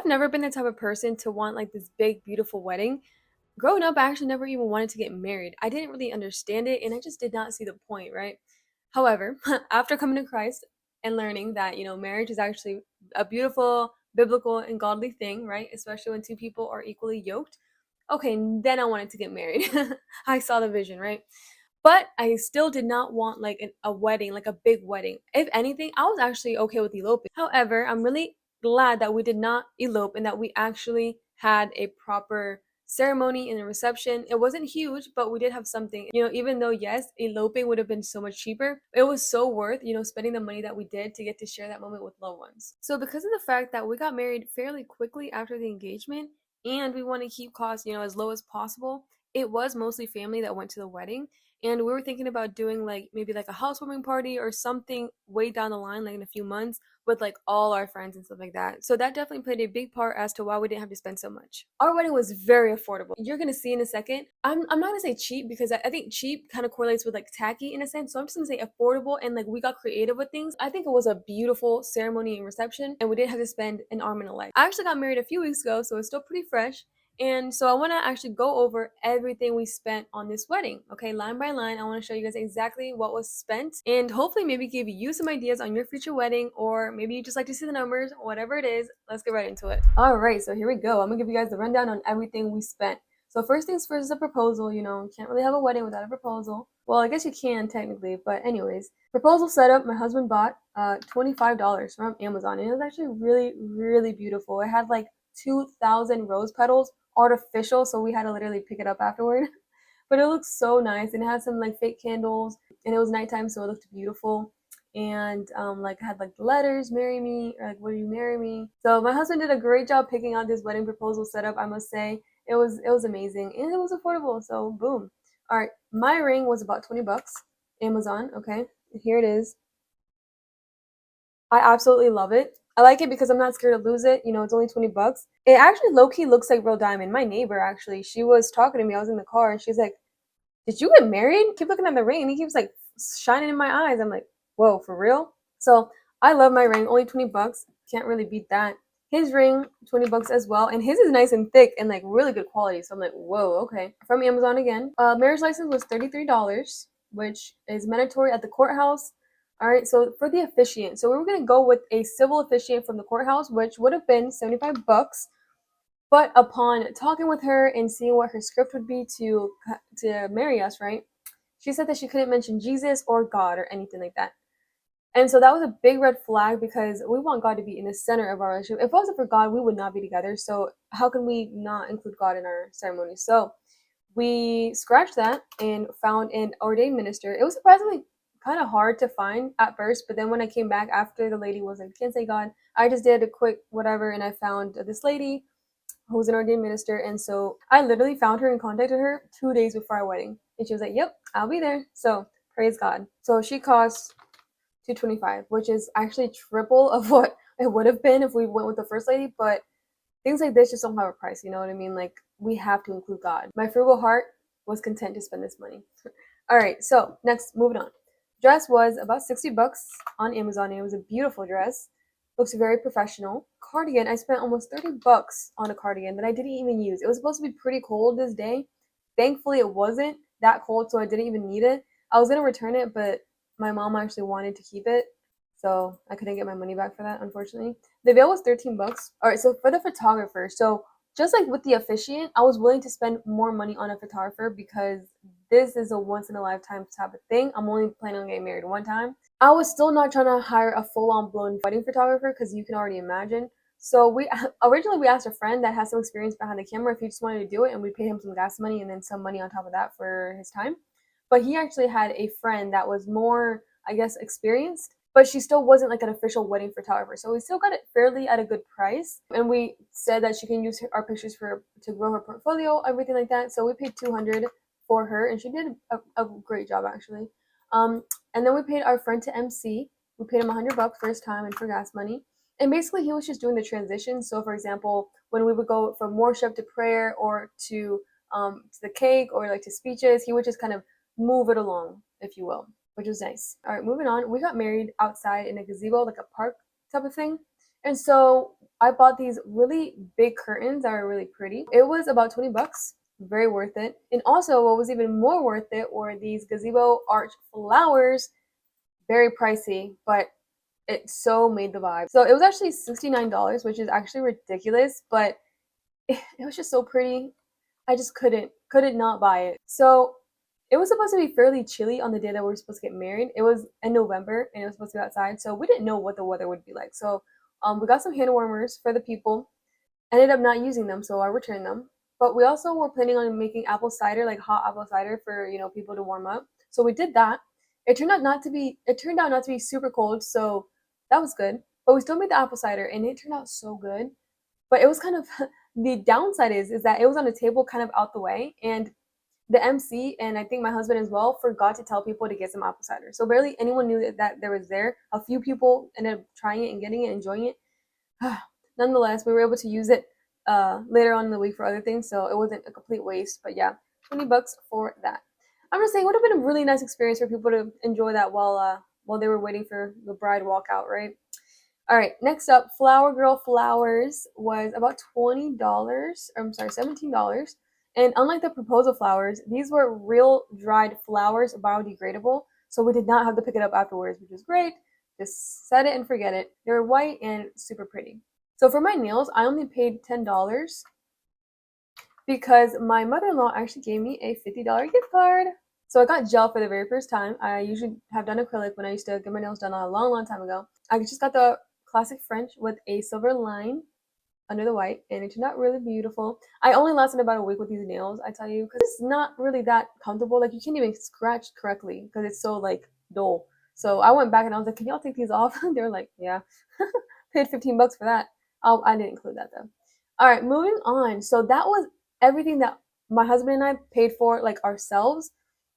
I've never been the type of person to want like this big, beautiful wedding. Growing up, I actually never even wanted to get married. I didn't really understand it and I just did not see the point, right? However, after coming to Christ and learning that, marriage is actually a beautiful, biblical, and godly thing, right? Especially when two people are equally yoked. Okay, then I wanted to get married. I saw the vision, right? But I still did not want like a wedding, like a big wedding. If anything, I was actually okay with eloping. However, I'm really glad that we did not elope and that we actually had a proper ceremony and a reception. It wasn't huge, but we did have something. Even though yes, eloping would have been so much cheaper, it was so worth, spending the money that we did to get to share that moment with loved ones. So because of the fact that we got married fairly quickly after the engagement and we want to keep costs, as low as possible, it was mostly family that went to the wedding. And we were thinking about doing like maybe like a housewarming party or something way down the line, like in a few months, with like all our friends and stuff like that. So that definitely played a big part as to why we didn't have to spend so much. Our wedding was very affordable. You're gonna see in a second. I'm not gonna say cheap because I think cheap kind of correlates with like tacky in a sense. So I'm just gonna say affordable, and like we got creative with things. I think it was a beautiful ceremony and reception, and we didn't have to spend an arm and a leg. I actually got married a few weeks ago, so it's still pretty fresh. And so I want to actually go over everything we spent on this wedding. Okay, line by line, I want to show you guys exactly what was spent and hopefully maybe give you some ideas on your future wedding, or maybe you just like to see the numbers, whatever it is. Let's get right into it. All right, so here we go. I'm gonna give you guys the rundown on everything we spent. So first things first is a proposal. You can't really have a wedding without a proposal. Well, I guess you can technically, but anyways, proposal setup. My husband bought $25 from Amazon, and it was actually really, really beautiful. It had like 2,000 rose petals, artificial, so we had to literally pick it up afterward. But it looks so nice, and it had some like fake candles, and it was nighttime, so it looked beautiful. And like it had like the letters, "Marry me," or like "Will you marry me?" So my husband did a great job picking out this wedding proposal setup. I must say, it was amazing, and it was affordable. So boom. All right, my ring was about $20, Amazon. Okay, here it is. I absolutely love it. I like it because I'm not scared to lose it. It's only $20. It actually low key looks like real diamond. My neighbor actually, she was talking to me. I was in the car and she's like, "Did you get married?" Keep looking at the ring and he keeps like shining in my eyes. I'm like, "Whoa, for real?" So I love my ring. Only $20. Can't really beat that. His ring, $20 as well, and his is nice and thick and like really good quality. So I'm like, "Whoa, okay." From Amazon again. Marriage license was $33, which is mandatory at the courthouse. All right, so for the officiant, so we were gonna go with a civil officiant from the courthouse, which would have been $75. But upon talking with her and seeing what her script would be to marry us, right? She said that she couldn't mention Jesus or God or anything like that. And so that was a big red flag because we want God to be in the center of our relationship. If it wasn't for God, we would not be together. So how can we not include God in our ceremony? So we scratched that and found an ordained minister. It was surprisingly kind of hard to find at first, but then when I came back after the lady was like, "Can't say God," I just did a quick whatever and I found this lady who was an ordained minister. And so I literally found her and contacted her 2 days before our wedding. And she was like, "Yep, I'll be there." So praise God. So she cost $225, which is actually triple of what it would have been if we went with the first lady. But things like this just don't have a price, you know what I mean? Like, we have to include God. My frugal heart was content to spend this money. All right, so next, moving on. Dress was about $60 on Amazon. It was a beautiful dress. Looks very professional. Cardigan, I spent almost $30 on a cardigan that I didn't even use. It was supposed to be pretty cold this day. Thankfully, it wasn't that cold, so I didn't even need it. I was gonna return it, but my mom actually wanted to keep it, so I couldn't get my money back for that, unfortunately. The veil was $13. All right, so for the photographer, so just like with the officiant, I was willing to spend more money on a photographer because this is a once in a lifetime type of thing. I'm only planning on getting married one time. I was still not trying to hire a full-on blown wedding photographer because you can already imagine. So we originally we asked a friend that has some experience behind the camera if he just wanted to do it, and we paid him some gas money and then some money on top of that for his time. But he actually had a friend that was more, I guess, experienced, but she still wasn't like an official wedding photographer. So we still got it fairly at a good price. And we said that she can use our pictures to grow her portfolio, everything like that. So we paid $200 for her, and she did a great job actually. Um, and then we paid our friend to MC. We paid him $100 for his time and for gas money. And basically, he was just doing the transition. So, for example, when we would go from worship to prayer or to the cake or like to speeches, he would just kind of move it along, if you will, which was nice. All right, moving on. We got married outside in a gazebo, like a park type of thing. And so I bought these really big curtains that are really pretty. It was about 20 bucks, very worth it. And also what was even more worth it were these gazebo arch flowers, very pricey, but it so made the vibe. So it was actually $69, which is actually ridiculous, but it was just so pretty. I just couldn't not buy it. So it was supposed to be fairly chilly on the day that we were supposed to get married. It was in November and it was supposed to be outside, so we didn't know what the weather would be like. So we got some hand warmers for the people. Ended up not using them, so I returned them. But we also were planning on making apple cider, like hot apple cider for people to warm up. So we did that. It turned out not to be super cold, so that was good. But we still made the apple cider and it turned out so good. But it was kind of the downside is that it was on a table kind of out the way, and the MC and I think my husband as well forgot to tell people to get some apple cider. So barely anyone knew that there was there. A few people ended up trying it and getting it, enjoying it. Nonetheless, we were able to use it later on in the week for other things, so it wasn't a complete waste. But yeah, 20 bucks for that. I'm just saying, it would have been a really nice experience for people to enjoy that while they were waiting for the bride walkout, right? All right, next up, Flower Girl Flowers was about $20. I'm sorry, $17. And unlike the proposal flowers, these were real dried flowers, biodegradable. So we did not have to pick it up afterwards, which is great. Just set it and forget it. They were white and super pretty. So for my nails, I only paid $10 because my mother-in-law actually gave me a $50 gift card. So I got gel for the very first time. I usually have done acrylic when I used to get my nails done a long, long time ago. I just got the classic French with a silver line under the white, and it turned out really beautiful. I only lasted about a week with these nails, I tell you, because it's not really that comfortable. Like, you can't even scratch correctly because it's so like dull. So I went back and I was like, "Can y'all take these off?" They were like, "Yeah." Paid 15 bucks for that. I didn't include that though. All right, moving on. So that was everything that my husband and I paid for, like, ourselves.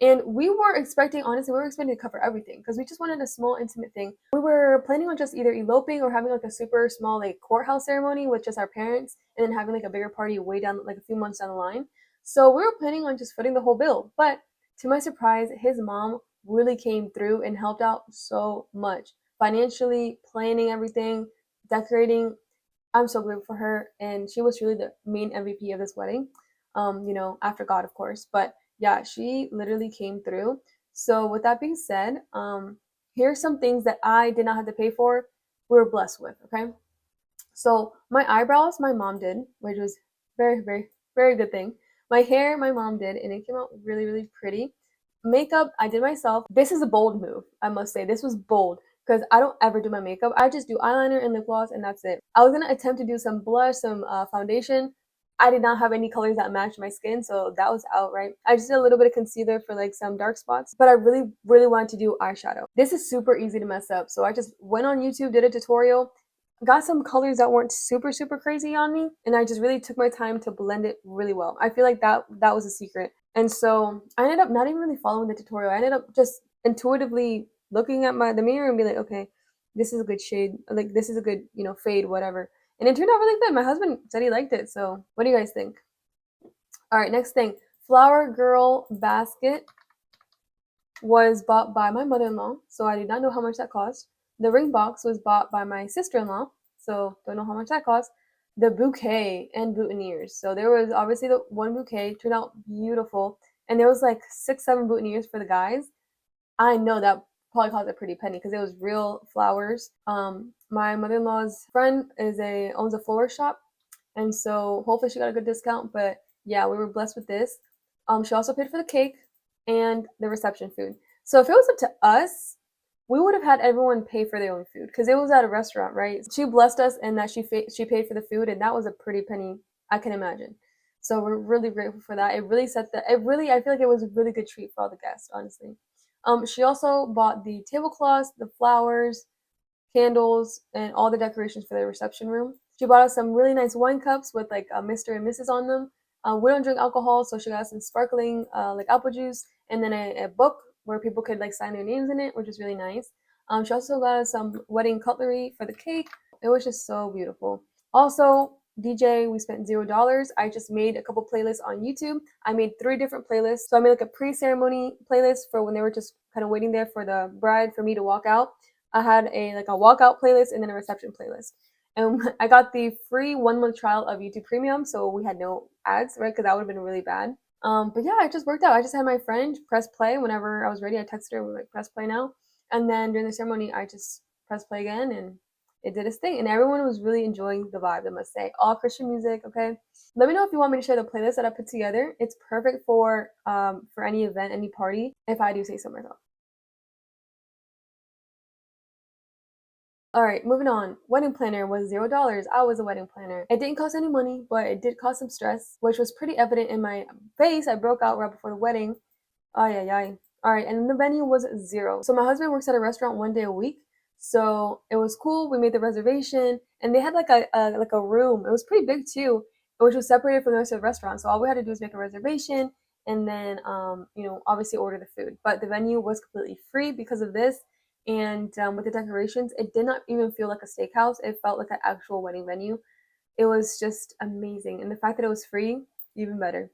And we were expecting, honestly, we were expecting to cover everything because we just wanted a small, intimate thing. We were planning on just either eloping or having like a super small, like, courthouse ceremony with just our parents and then having like a bigger party way down, like a few months down the line. So we were planning on just footing the whole bill. But to my surprise, his mom really came through and helped out so much financially, planning everything, decorating. I'm so grateful for her, and she was really the main MVP of this wedding. After God, of course, but yeah, she literally came through. So with that being said, here's some things that I did not have to pay for. We were blessed with. Okay, so my eyebrows, my mom did, which was very, very, very good thing. My hair, my mom did, and it came out really, really pretty. Makeup, I did myself. This is a bold move, I must say. This was bold because I don't ever do my makeup. I just do eyeliner and lip gloss, and that's it. I was gonna attempt to do some blush, some foundation. I did not have any colors that matched my skin, so that was out, right? I just did a little bit of concealer for like some dark spots, but I really, really wanted to do eyeshadow. This is super easy to mess up, so I just went on YouTube, did a tutorial, got some colors that weren't super, super crazy on me, and I just really took my time to blend it really well. I feel like that was a secret. And so I ended up not even really following the tutorial. I ended up just intuitively looking at the mirror and be like, okay, this is a good shade, like this is a good, fade, whatever. And it turned out really good. My husband said he liked it. So what do you guys think? All right, next thing. Flower Girl basket was bought by my mother-in-law, so I did not know how much that cost. The ring box was bought by my sister-in-law, so don't know how much that cost. The bouquet and boutonnieres. So there was obviously the one bouquet, turned out beautiful, and there was like 6, 7 boutonnieres for the guys. I know that probably cost a pretty penny because it was real flowers. My mother-in-law's friend owns a florist shop, and so hopefully she got a good discount. But yeah, we were blessed with this. She also paid for the cake and the reception food. So if it was up to us, we would have had everyone pay for their own food because it was at a restaurant, right? She blessed us in that she paid for the food, and that was a pretty penny, I can imagine. So we're really grateful for that. I feel like it was a really good treat for all the guests, honestly. She also bought the tablecloths, the flowers, candles, and all the decorations for the reception room. She bought us some really nice wine cups with like Mr. and Mrs. on them. We don't drink alcohol, so she got us some sparkling like apple juice, and then a book where people could like sign their names in it, which is really nice. She also got us some wedding cutlery for the cake. It was just so beautiful. Also, DJ, we spent $0. I just made a couple playlists on YouTube. I made 3 different playlists. So I made like a pre-ceremony playlist for when they were just kind of waiting there for the bride for me to walk out. I had a walkout playlist and then a reception playlist. And I got the free 1 month trial of YouTube Premium, so we had no ads, right? Because that would have been really bad. But yeah, it just worked out. I just had my friend press play whenever I was ready. I texted her, like, press play now. And then during the ceremony, I just pressed play again, and it did its thing. And everyone was really enjoying the vibe, I must say. All Christian music, okay? Let me know if you want me to share the playlist that I put together. It's perfect for any event, any party, if I do say so myself. All right, moving on. Wedding planner was $0. I was a wedding planner. It didn't cost any money, but it did cost some stress, which was pretty evident in my face. I broke out right before the wedding. Ay, ay, ay. All right, and the venue was zero. So my husband works at a restaurant 1 day a week, so it was cool. We made the reservation, and they had like a room. It was pretty big too, which was separated from the rest of the restaurant. So all we had to do was make a reservation, and then obviously order the food. But the venue was completely free because of this, and with the decorations, it did not even feel like a steakhouse. It felt like an actual wedding venue. It was just amazing, and the fact that it was free, even better.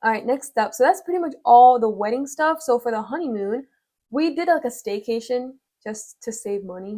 All right, next up. So that's pretty much all the wedding stuff. So for the honeymoon, we did like a staycation just to save money.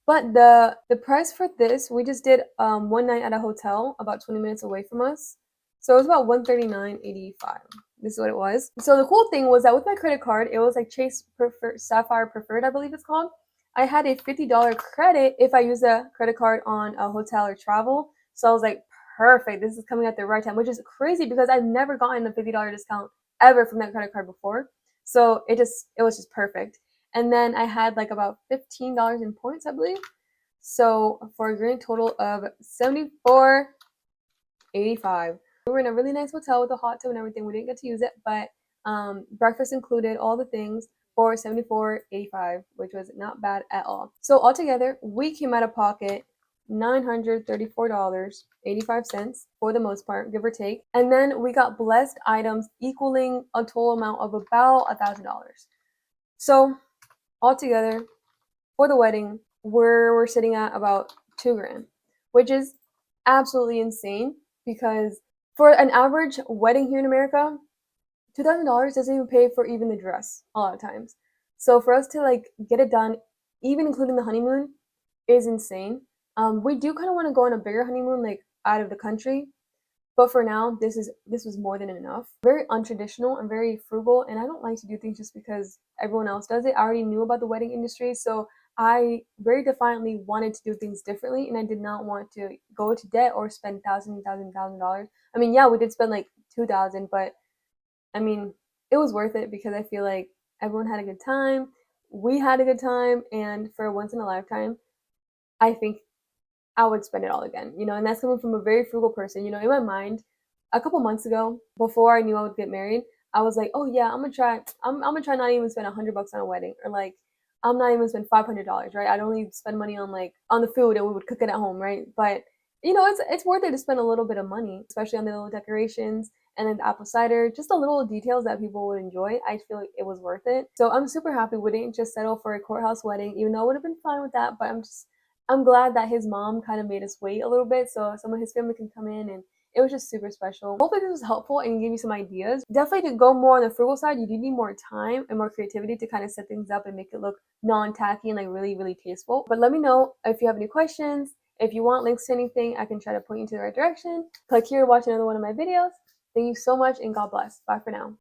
But the price for this, we just did 1 night at a hotel about 20 minutes away from us. So it was about 139.85. This is what it was. So the cool thing was that with my credit card, it was like Chase Preferred, Sapphire Preferred, I believe it's called. I had a $50 credit if I use a credit card on a hotel or travel. So I was like, perfect. This is coming at the right time, which is crazy because I've never gotten a $50 discount ever from that credit card before. So it was just perfect. And then I had like about $15 in points, I believe. So for a grand total of 74.85. We were in a really nice hotel with a hot tub and everything. We didn't get to use it, but breakfast included, all the things for 74.85, which was not bad at all. So altogether, we came out of pocket $934.85 for the most part, give or take. And then we got blessed items equaling a total amount of about $1,000. So altogether, for the wedding, we're sitting at about 2 grand, which is absolutely insane because for an average wedding here in America, $2,000 doesn't even pay for even the dress a lot of times. So for us to like get it done, even including the honeymoon, is insane. We do kind of want to go on a bigger honeymoon, like out of the country, but for now, this was more than enough. Very untraditional and very frugal, and I don't like to do things just because everyone else does it. I already knew about the wedding industry, so I very defiantly wanted to do things differently, and I did not want to go to debt or spend $1,000. I mean, yeah, we did spend like 2,000, but I mean, it was worth it because I feel like everyone had a good time. We had a good time, and for once in a lifetime, I think I would spend it all again. And that's coming from a very frugal person. In my mind, a couple months ago, before I knew I would get married, I was like, oh yeah, I'm gonna try. I'm gonna try not even spend $100 on a wedding, or like I'm not even spend $500, right? I'd only spend money on like on the food, and we would cook it at home, right? But it's worth it to spend a little bit of money, especially on the little decorations and then the apple cider, just the little details that people would enjoy. I feel like it was worth it. So I'm super happy we didn't just settle for a courthouse wedding, even though I would have been fine with that. But I'm glad that his mom kind of made us wait a little bit so some of his family can come in, and it was just super special. Hopefully this was helpful and gave you some ideas. Definitely to go more on the frugal side, you do need more time and more creativity to kind of set things up and make it look non-tacky and like really, really tasteful. But let me know if you have any questions. If you want links to anything, I can try to point you to the right direction. Click here to watch another one of my videos. Thank you so much and God bless. Bye for now.